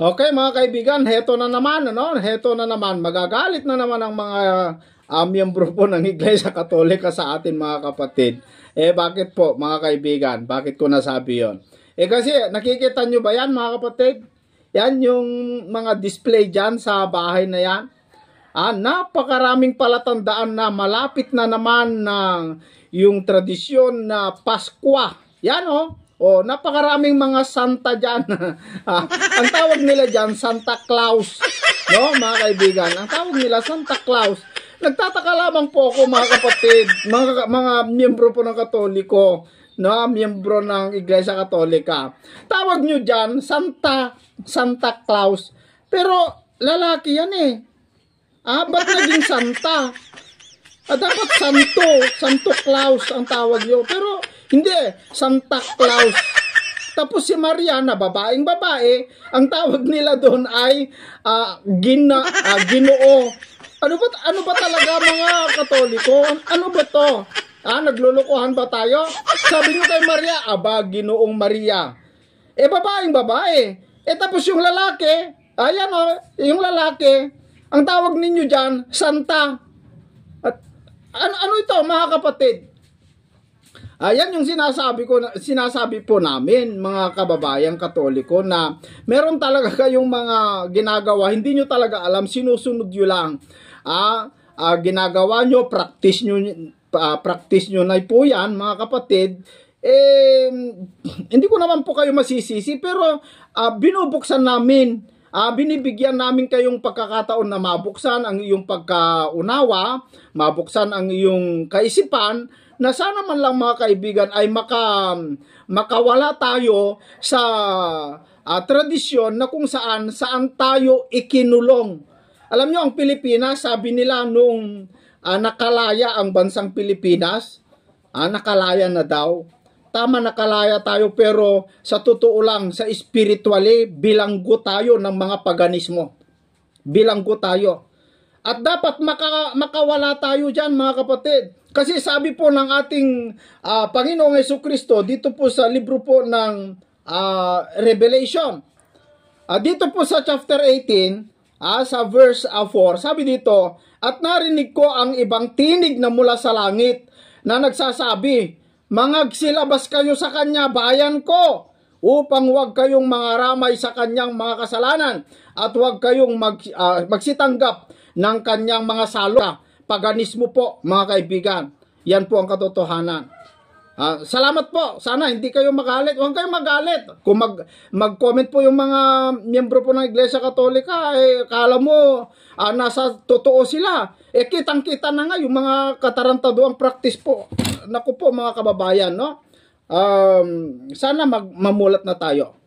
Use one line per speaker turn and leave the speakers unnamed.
Okay mga kaibigan, heto na naman, Heto na naman, magagalit na naman ang mga miyembro po ng Iglesia Katolika sa atin mga kapatid. Bakit po mga kaibigan? Bakit ko nasabi yon? Kasi nakikita nyo ba yan mga kapatid? Yan yung mga display dyan sa bahay na yan. Napakaraming palatandaan na malapit na naman ng yung tradisyon na Paskwa. Yan napakaraming mga santa dyan. Ang tawag nila dyan, Santa Claus. No, mga kaibigan, ang tawag nila, Santa Claus. Nagtataka lamang po ako, mga kapatid, mga miyembro po ng Katoliko, miyembro ng Iglesia Katolika. Tawag nyo dyan, Santa Claus. Pero, lalaki yan ba't naging Santa? Dapat Santo Claus ang tawag nyo. Pero, hindi, Santa Claus. Tapos si Maria na babaeng babae, ang tawag nila doon ay Ginoo. Ano ba talaga mga Katoliko? Ano ba to? Naglulukuhan ba tayo? Sabi niyo kay Maria, Ginoong Maria. Babaeng babae. Tapos yung lalaki, yung lalaki, ang tawag ninyo diyan, Santa. At ano ito mga kapatid? Ayan yung sinasabi po namin mga kababayang Katoliko na meron talaga kayong mga ginagawa, hindi nyo talaga alam, sinusunod nyo lang. Ginagawa nyo, practice nyo na po yan mga kapatid. Hindi ko naman po kayo masisisi, pero binubuksan namin, binibigyan namin kayong pagkakataon na mabuksan ang iyong pagkaunawa, mabuksan ang iyong kaisipan, na sana man lang mga kaibigan ay makawala tayo sa tradisyon na kung saan tayo ikinulong. Alam nyo, ang Pilipinas, sabi nila nung nakalaya ang bansang Pilipinas, nakalaya na daw. Tama, nakalaya tayo, pero sa totoo lang, sa spiritually, bilanggo tayo ng mga paganismo. Bilanggo tayo. At dapat makawala tayo dyan mga kapatid. Kasi sabi po ng ating Panginoong Jesucristo dito po sa libro po ng Revelation. Dito po sa chapter 18, sa verse 4, sabi dito, "At narinig ko ang ibang tinig na mula sa langit na nagsasabi, Mangagsilabas kayo sa kanya, bayan ko, upang huwag kayong mangaramay sa kanyang mga kasalanan at huwag kayong magsitanggap ng kanyang mga salot." Paganismo po mga kaibigan. Yan po ang katotohanan. Salamat po. Sana hindi kayo magalit. Huwag kayong magalit. Kung mag-comment po yung mga miyembro po ng Iglesia Katolika, kala mo nasa totoo sila. Kitang-kita na nga yung mga katarantaduang practice po. Naku po mga kababayan, Sana mamulat na tayo.